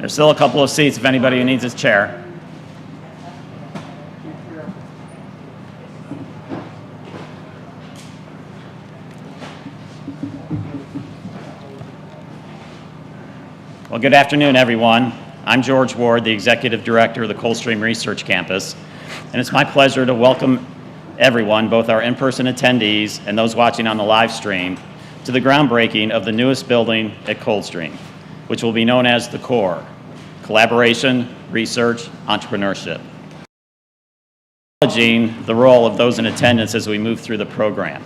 There's still a couple of seats if anybody who needs a chair. Well, good afternoon, everyone. I'm George Ward, the Executive Director of the Coldstream Research Campus, and it's my pleasure to welcome everyone, both our in-person attendees and those watching on the live stream, to the groundbreaking of the newest building at Coldstream, which will be known as the CORE, Collaboration, Research, Entrepreneurship. Acknowledging the role of those in attendance as we move through the program.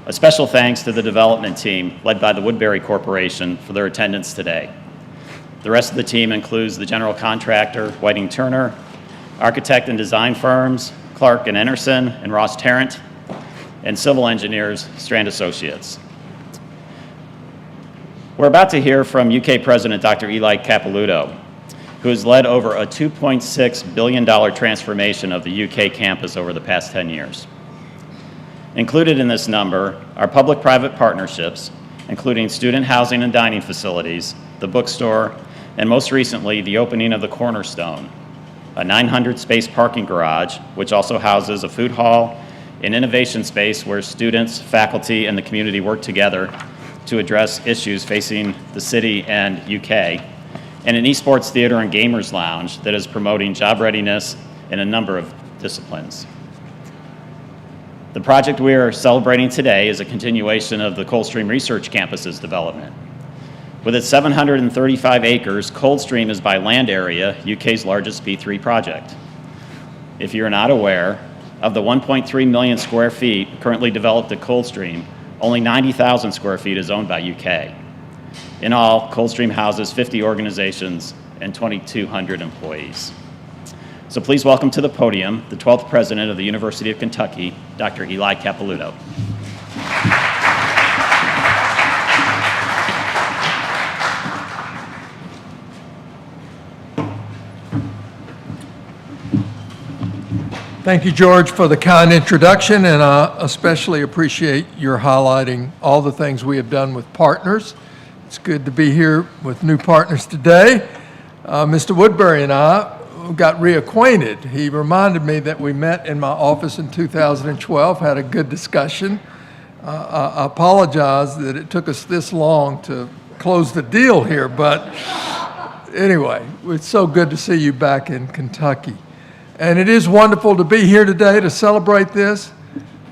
A special thanks to the development team led by the Woodbury Corporation for their attendance today. The rest of the team includes the general contractor, Whiting Turner, architect and design firms, Clark and Enerson and Ross Tarrant, and civil engineers, Strand Associates. We're about to hear from UK President Dr. Eli Capilouto, who has led over a $2.6 billion transformation of the UK campus over the past 10 years. Included in this number are public-private partnerships, including student housing and dining facilities, the bookstore, and most recently, the opening of the Cornerstone, a 900-space parking garage, which also houses a food hall, an innovation space where students, faculty, and the community work together to address issues facing the city and UK, and an esports theater and gamers lounge that is promoting job readiness in a number of disciplines. The project we are celebrating today is a continuation of the Coldstream Research Campus's development. With its 735 acres, Coldstream is by land area UK's largest P3 project. If you're not aware, of the 1.3 million square feet currently developed at Coldstream, only 90,000 square feet is owned by UK. In all, Coldstream houses 50 organizations and 2,200 employees. So please welcome to the podium the 12th President of the University of Kentucky, Dr. Eli Capilouto. Thank you, George, for the kind introduction, and I especially appreciate your highlighting all the things we have done with partners. It's good to be here with new partners today. Mr. Woodbury and I got reacquainted. He reminded me that we met in my office in 2012, had a good discussion. I apologize that it took us this long to close the deal here, but anyway, it's so good to see you back in Kentucky. And it is wonderful to be here today to celebrate this.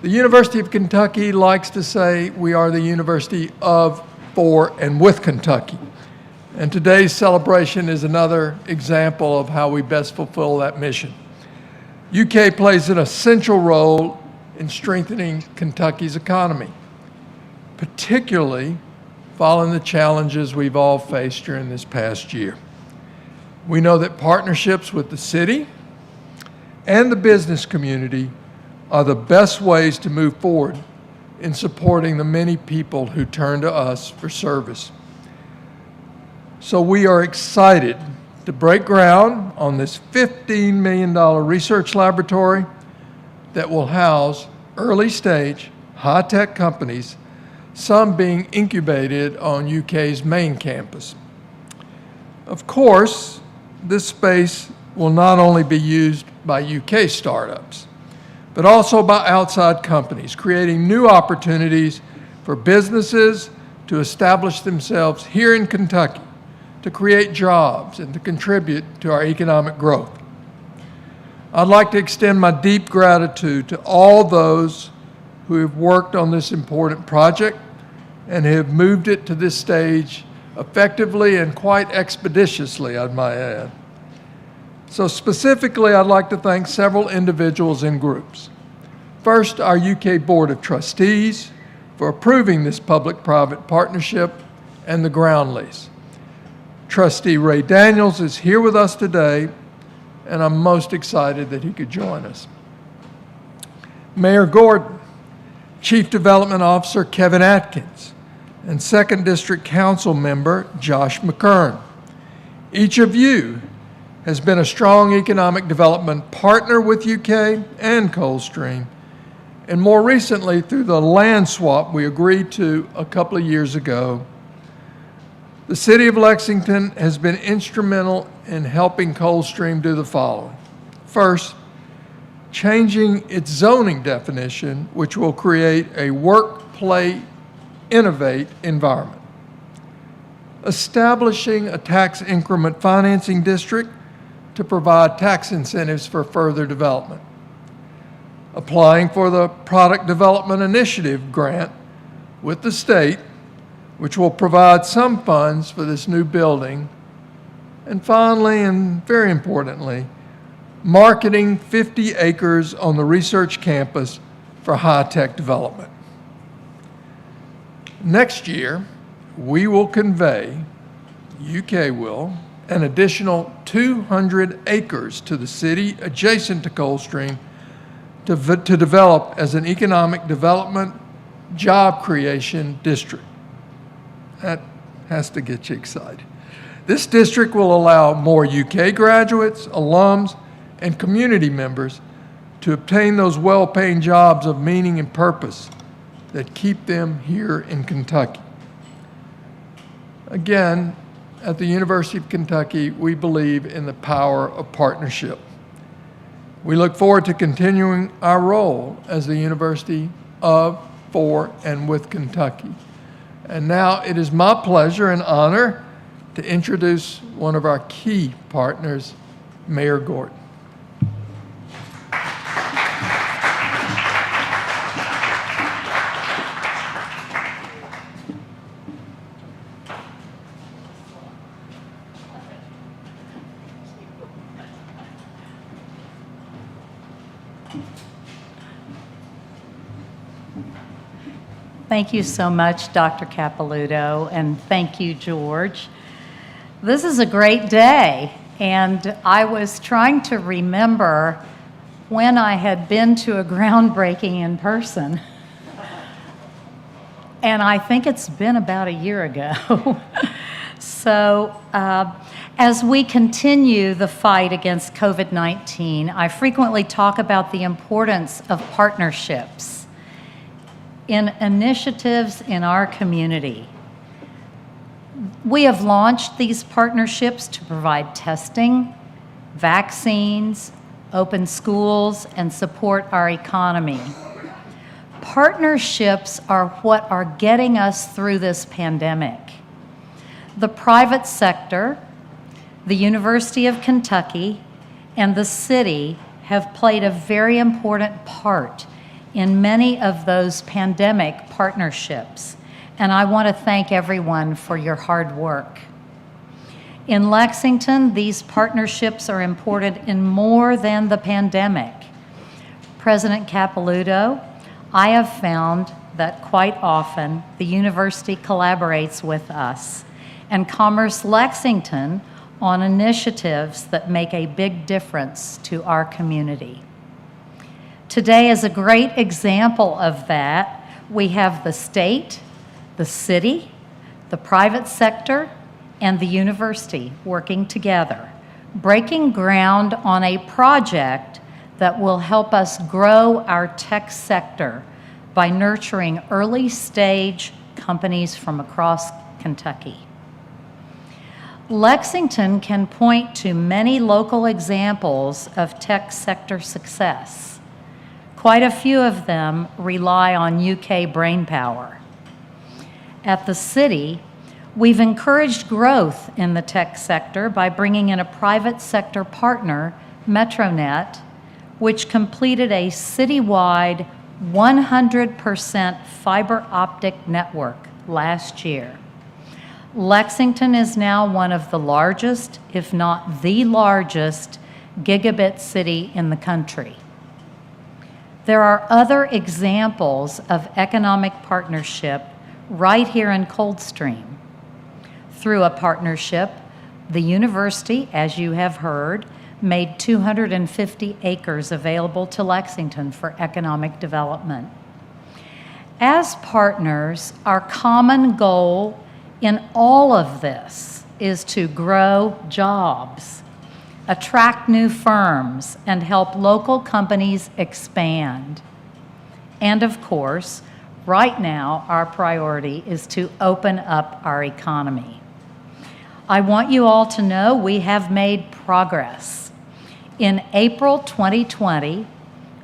The University of Kentucky likes to say we are the University of, for, and with Kentucky. And today's celebration is another example of how we best fulfill that mission. UK plays an essential role in strengthening Kentucky's economy, particularly following the challenges we've all faced during this past year. We know that partnerships with the city and the business community are the best ways to move forward in supporting the many people who turn to us for service. So we are excited to break ground on this $15 million research laboratory that will house early-stage, high-tech companies, some being incubated on UK's main campus. Of course, this space will not only be used by UK startups, but also by outside companies, creating new opportunities for businesses to establish themselves here in Kentucky, to create jobs and to contribute to our economic growth. I'd like to extend my deep gratitude to all those who have worked on this important project and have moved it to this stage effectively and quite expeditiously, I might add. So specifically, I'd like to thank several individuals and groups. First, our UK Board of Trustees for approving this public-private partnership and the ground lease. Trustee Ray Daniels is here with us today, and I'm most excited that he could join us. Mayor Gordon, Chief Development Officer Kevin Atkins, and 2nd District Council Member Josh McKern. Each of you has been a strong economic development partner with UK and Coldstream, and more recently through the land swap we agreed to a couple of years ago The City of Lexington has been instrumental in helping Coldstream do the following. First, changing its zoning definition, which will create a work, play, innovate environment. Establishing a tax increment financing district to provide tax incentives for further development. Applying for the Product Development Initiative grant with the state, which will provide some funds for this new building. And finally, and very importantly, marketing 50 acres on the research campus for high-tech development. Next year, we will convey, UK will, an additional 200 acres to the city adjacent to Coldstream to develop as an economic development job creation district. That has to get you excited. This district will allow more UK graduates, alums, and community members to obtain those well-paying jobs of meaning and purpose that keep them here in Kentucky. Again, at the University of Kentucky, we believe in the power of partnership. We look forward to continuing our role as the University of, for, and with Kentucky. And now it is my pleasure and honor to introduce one of our key partners, Mayor Gordon. Thank you so much, Dr. Capilouto, and thank you, George. This is a great day, and I was trying to remember when I had been to a groundbreaking in person, and I think it's been about a year ago. So, as we continue the fight against COVID-19, I frequently talk about the importance of partnerships in initiatives in our community. We have launched these partnerships to provide testing, vaccines, open schools, and support our economy. Partnerships are what are getting us through this pandemic. The private sector, the University of Kentucky, and the city have played a very important part in many of those pandemic partnerships, and I want to thank everyone for your hard work. In Lexington, these partnerships are important in more than the pandemic. President Capilouto, I have found that quite often the university collaborates with us and Commerce Lexington on initiatives that make a big difference to our community. Today is a great example of that. We have the state, the city, the private sector, and the university working together, breaking ground on a project that will help us grow our tech sector by nurturing early-stage companies from across Kentucky. Lexington can point to many local examples of tech sector success. Quite a few of them rely on UK brainpower. At the city, we've encouraged growth in the tech sector by bringing in a private sector partner, Metronet, which completed a citywide 100% fiber optic network last year. Lexington is now one of the largest, if not the largest, gigabit city in the country. There are other examples of economic partnership right here in Coldstream. Through a partnership, the university, as you have heard, made 250 acres available to Lexington for economic development. As partners, our common goal in all of this is to grow jobs, attract new firms, and help local companies expand. And of course, right now, our priority is to open up our economy. I want you all to know we have made progress. In April 2020,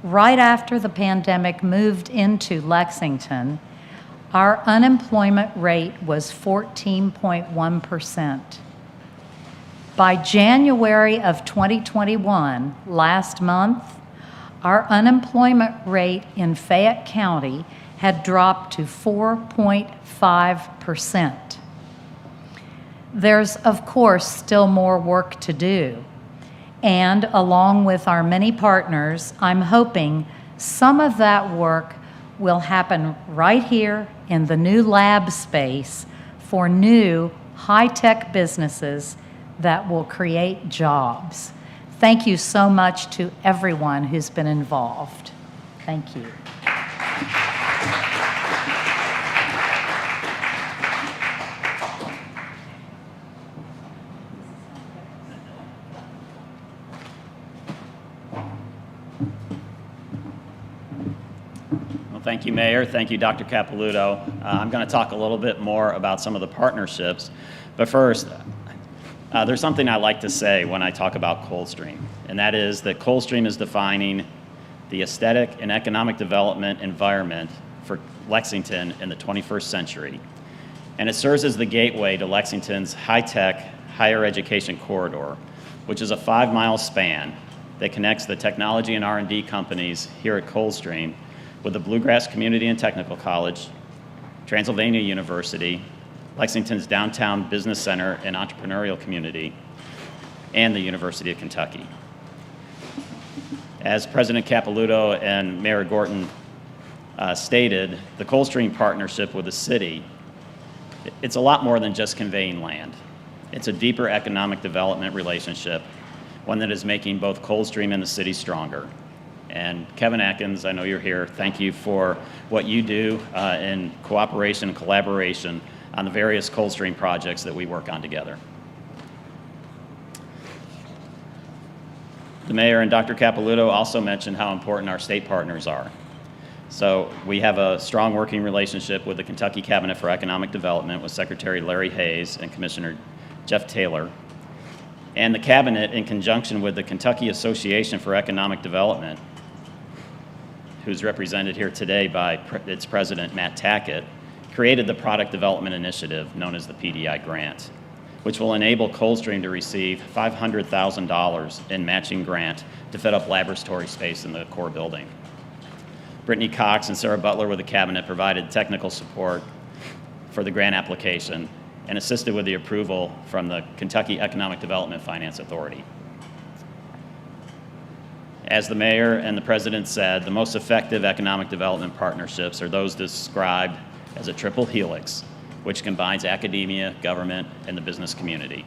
right after the pandemic moved into Lexington, our unemployment rate was 14.1%. By January of 2021, last month, our unemployment rate in Fayette County had dropped to 4.5%. There's, of course, still more work to do. And along with our many partners, I'm hoping some of that work will happen right here in the new lab space for new high-tech businesses that will create jobs. Thank you so much to everyone who's been involved. Thank you. Thank you, Mayor. Thank you, Dr. Capilouto. I'm going to talk a little bit more about some of the partnerships. But first, there's something I like to say when I talk about Coldstream, and that is that Coldstream is defining the aesthetic and economic development environment for Lexington in the 21st century. And it serves as the gateway to Lexington's high-tech higher education corridor, which is a 5-mile span that connects the technology and R&D companies here at Coldstream with the Bluegrass Community and Technical College, Transylvania University, Lexington's downtown business center and entrepreneurial community, and the University of Kentucky. As President Capilouto and Mayor Gorton stated, the Coldstream partnership with the city, it's a lot more than just conveying land. It's a deeper economic development relationship, one that is making both Coldstream and the city stronger. And Kevin Atkins, I know you're here. Thank you for what you do in cooperation and collaboration on the various Coldstream projects that we work on together. The Mayor and Dr. Capilouto also mentioned how important our state partners are. So we have a strong working relationship with the Kentucky Cabinet for Economic Development with Secretary Larry Hayes and Commissioner Jeff Taylor. And the Cabinet, in conjunction with the Kentucky Association for Economic Development, who's represented here today by its president, Matt Tackett, created the Product Development Initiative, known as the PDI grant, which will enable Coldstream to receive $500,000 in matching grant to fit up laboratory space in the core building. Brittany Cox and Sarah Butler with the Cabinet provided technical support for the grant application and assisted with the approval from the Kentucky Economic Development Finance Authority. As the Mayor and the President said, the most effective economic development partnerships are those described as a triple helix, which combines academia, government, and the business community.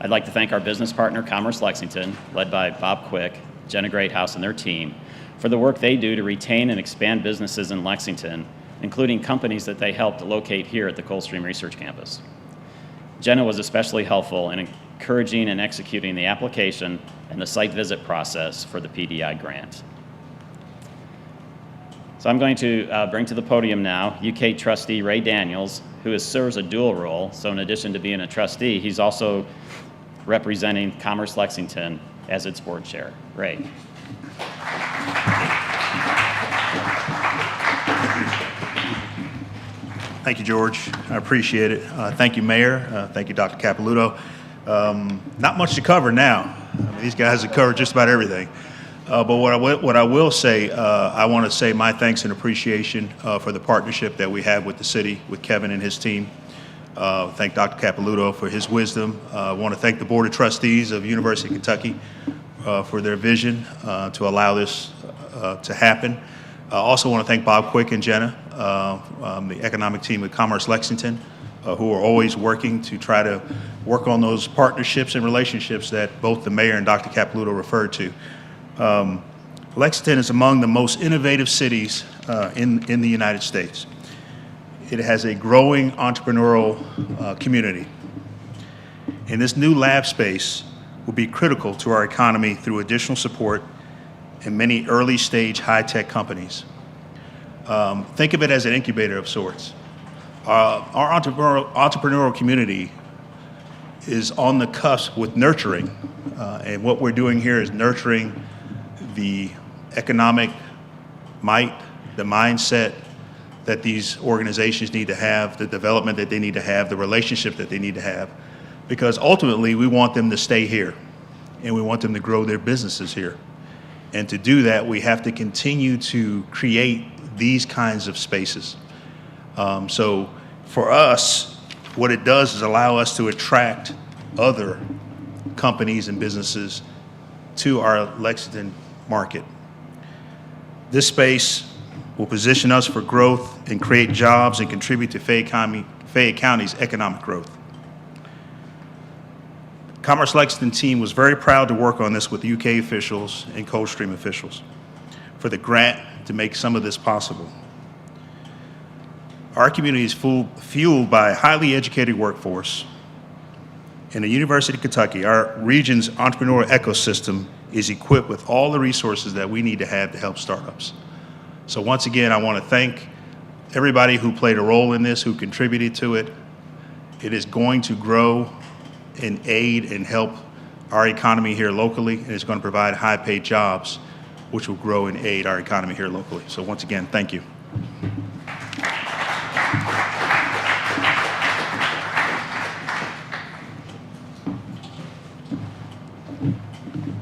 I'd like to thank our business partner, Commerce Lexington, led by Bob Quick, Jenna Greathouse, and their team, for the work they do to retain and expand businesses in Lexington, including companies that they helped locate here at the Coldstream Research Campus. Jenna was especially helpful in encouraging and executing the application and the site visit process for the PDI grant. So I'm going to bring to the podium now UK trustee Ray Daniels, who serves a dual role. So in addition to being a trustee, he's also representing Commerce Lexington as its board chair. Ray. Thank you, George. I appreciate it. Thank you, Mayor. Thank you, Dr. Capilouto. Not much to cover now. I mean, these guys have covered just about everything. But what I will say, I want to say my thanks and appreciation for the partnership that we have with the city, with Kevin and his team. Thank Dr. Capilouto for his wisdom. I want to thank the Board of Trustees of University of Kentucky for their vision to allow this to happen. I also want to thank Bob Quick and Jenna, the economic team at Commerce Lexington, who are always working to try to work on those partnerships and relationships that both the Mayor and Dr. Capilouto referred to. Lexington is among the most innovative cities in the United States. It has a growing entrepreneurial community. And this new lab space will be critical to our economy through additional support and many early stage high-tech companies. Think of it as an incubator of sorts. Our entrepreneurial community is on the cusp with nurturing. And what we're doing here is nurturing the economic might, the mindset that these organizations need to have, the development that they need to have, the relationship that they need to have, because ultimately we want them to stay here and we want them to grow their businesses here. And to do that, we have to continue to create these kinds of spaces. So for us, what it does is allow us to attract other companies and businesses to our Lexington market. This space will position us for growth and create jobs and contribute to Fayette County's economic growth. Commerce Lexington team was very proud to work on this with UK officials and Coldstream officials for the grant to make some of this possible. Our community is fueled by a highly educated workforce. In the University of Kentucky, our region's entrepreneurial ecosystem is equipped with all the resources that we need to have to help startups. So once again, I want to thank everybody who played a role in this, who contributed to it. It is going to grow and aid and help our economy here locally, and it's going to provide high-paid jobs, which will grow and aid our economy here locally. So once again, thank you.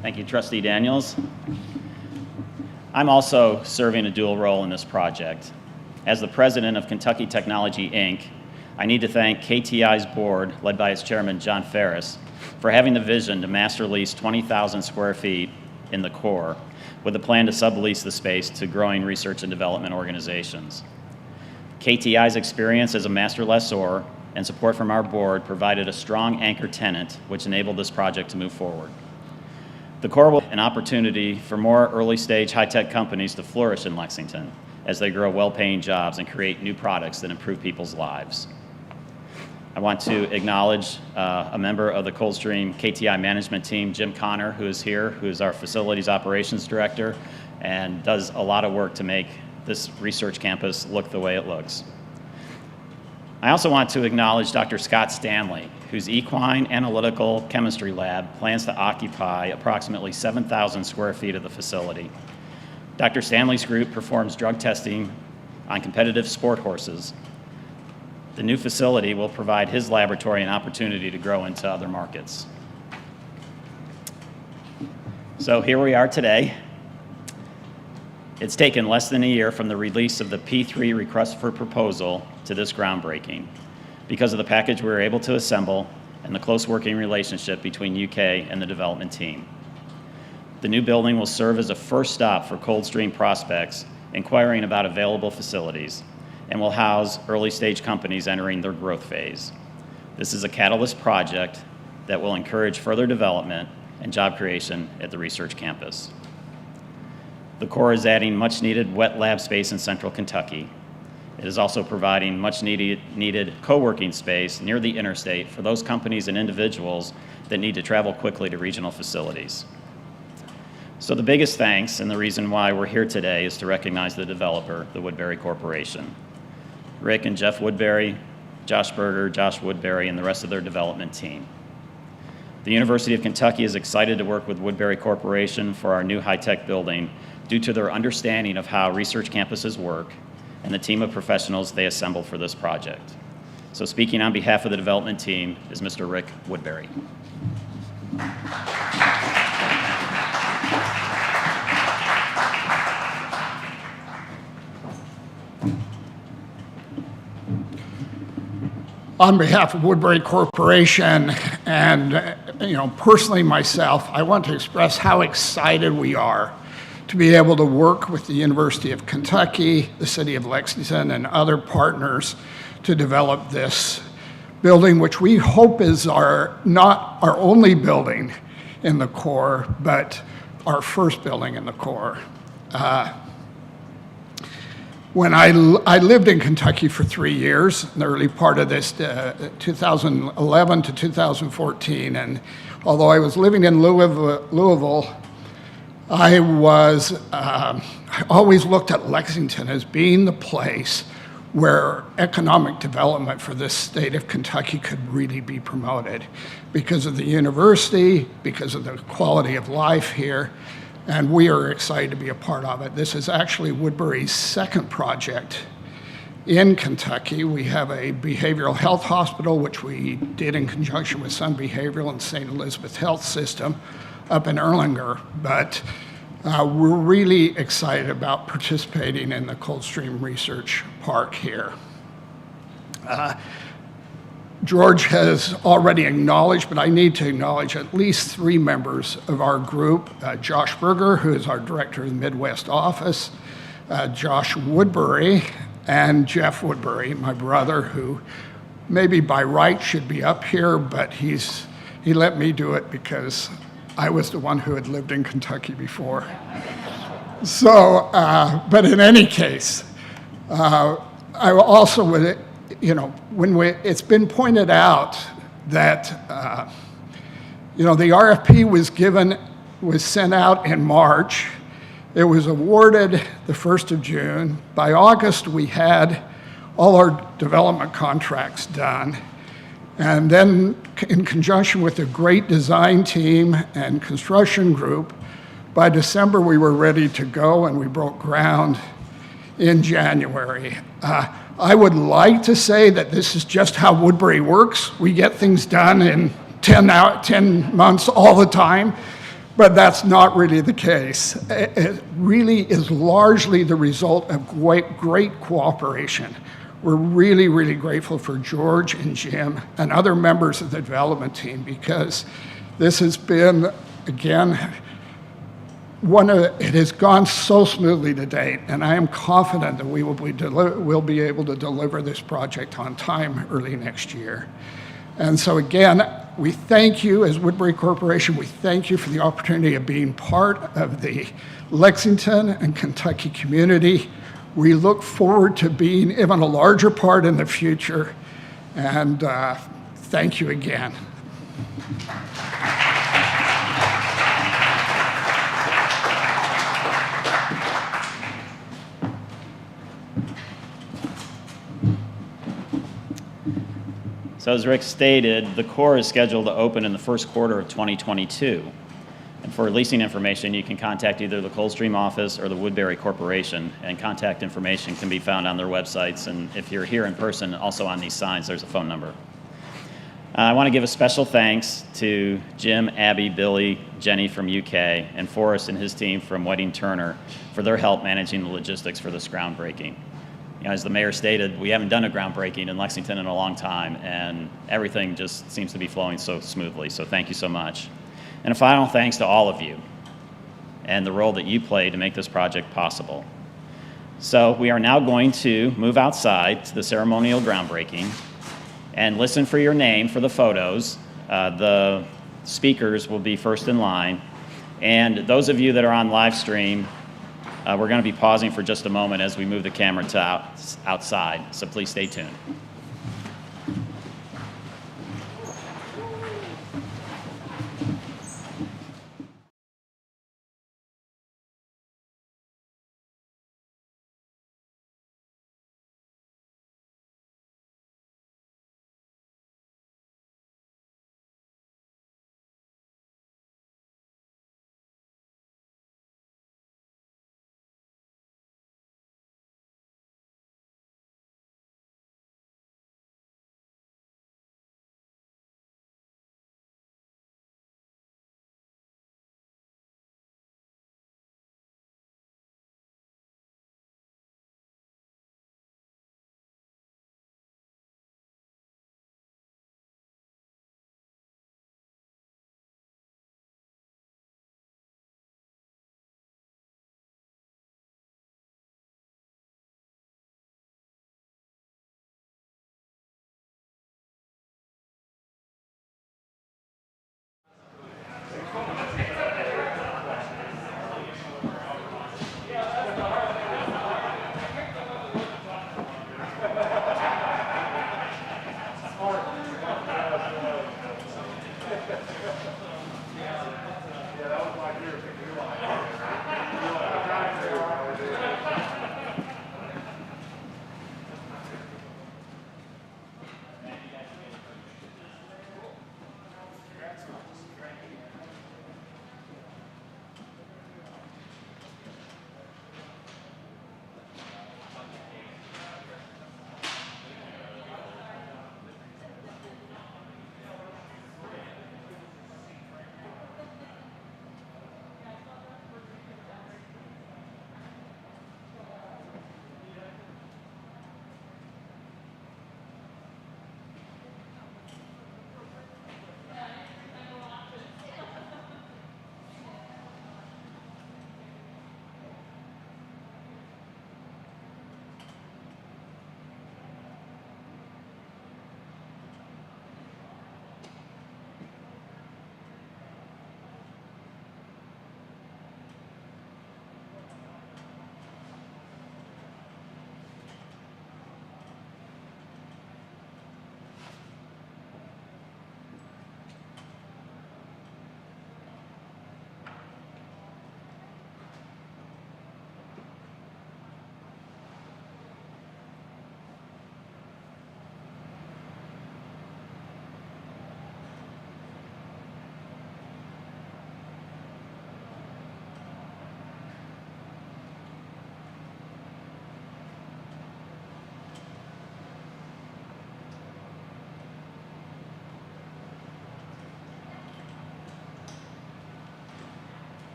Thank you, Trustee Daniels. I'm also serving a dual role in this project. As the president of Kentucky Technology, Inc., I need to thank KTI's board, led by its chairman, John Ferris, for having the vision to master lease 20,000 square feet in the core with a plan to sublease the space to growing research and development organizations. KTI's experience as a master lessor and support from our board provided a strong anchor tenant, which enabled this project to move forward. The core will be an opportunity for more early-stage high-tech companies to flourish in Lexington as they grow well-paying jobs and create new products that improve people's lives. I want to acknowledge a member of the Coldstream KTI management team, Jim Connor, who is here, who is our facilities operations director and does a lot of work to make this research campus look the way it looks. I also want to acknowledge Dr. Scott Stanley, whose equine analytical chemistry lab plans to occupy approximately 7,000 square feet of the facility. Dr. Stanley's group performs drug testing on competitive sport horses. The new facility will provide his laboratory an opportunity to grow into other markets. So here we are today. It's taken less than a year from the release of the P3 request for proposal to this groundbreaking because of the package we were able to assemble and the close working relationship between UK and the development team. The new building will serve as a first stop for Coldstream prospects inquiring about available facilities and will house early-stage companies entering their growth phase. This is a catalyst project that will encourage further development and job creation at the research campus. The core is adding much-needed wet lab space in central Kentucky. It is also providing much-needed co-working space near the interstate for those companies and individuals that need to travel quickly to regional facilities. So the biggest thanks, and the reason why we're here today, is to recognize the developer, the Woodbury Corporation. Rick and Jeff Woodbury, Josh Berger, Josh Woodbury, and the rest of their development team. The University of Kentucky is excited to work with Woodbury Corporation for our new high-tech building due to their understanding of how research campuses work and the team of professionals they assembled for this project. So speaking on behalf of the development team is Mr. Rick Woodbury. On behalf of Woodbury Corporation and personally myself, I want to express how excited we are to be able to work with the University of Kentucky, the City of Lexington, and other partners to develop this building, which we hope is not our only building in the core, but our first building in the core. When I lived in Kentucky for 3 years, in the early part of this, 2011 to 2014, and although I was living in Louisville, I always looked at Lexington as being the place where economic development for this state of Kentucky could really be promoted because of the university, because of the quality of life here, and we are excited to be a part of it. This is actually Woodbury's second project in Kentucky. We have a behavioral health hospital, which we did in conjunction with Sun Behavioral and St. Elizabeth Health System up in Erlanger, but we're really excited about participating in the Coldstream Research Park here. George has already acknowledged, but I need to acknowledge at least 3 members of our group. Josh Berger, who is our director of the Midwest office, Josh Woodbury, and Jeff Woodbury, my brother, who maybe by right should be up here, but he let me do it because I was the one who had lived in Kentucky before. So, but in any case, I also would, it's been pointed out that, the RFP was sent out in March. It was awarded the 1st of June. By August, we had all our development contracts done. And then in conjunction with a great design team and construction group, by December we were ready to go and we broke ground in January. I would like to say that this is just how Woodbury works. We get things done in 10 months all the time, but that's not really the case. It really is largely the result of great cooperation. We're really, really grateful for George and Jim and other members of the development team because this has been, again, it has gone so smoothly to date, and I am confident that we'll be able to deliver this project on time early next year. And so again, we thank you as Woodbury Corporation. We thank you for the opportunity of being part of the Lexington and Kentucky community. We look forward to being even a larger part in the future, and thank you again. So as Rick stated, the core is scheduled to open in the first quarter of 2022. And for leasing information, you can contact either the Coldstream office or the Woodbury Corporation, and contact information can be found on their websites. And if you're here in person, also on these signs, there's a phone number. I want to give a special thanks to Jim, Abby, Billy, Jenny from UK, and Forrest and his team from Whiting Turner for their help managing the logistics for this groundbreaking. As the mayor stated, we haven't done a groundbreaking in Lexington in a long time, and everything just seems to be flowing so smoothly, so thank you so much. And a final thanks to all of you and the role that you played to make this project possible. So we are now going to move outside to the ceremonial groundbreaking and listen for your name for the photos. The speakers will be first in line, and those of you that are on live stream, we're going to be pausing for just a moment as we move the camera to outside, so please stay tuned.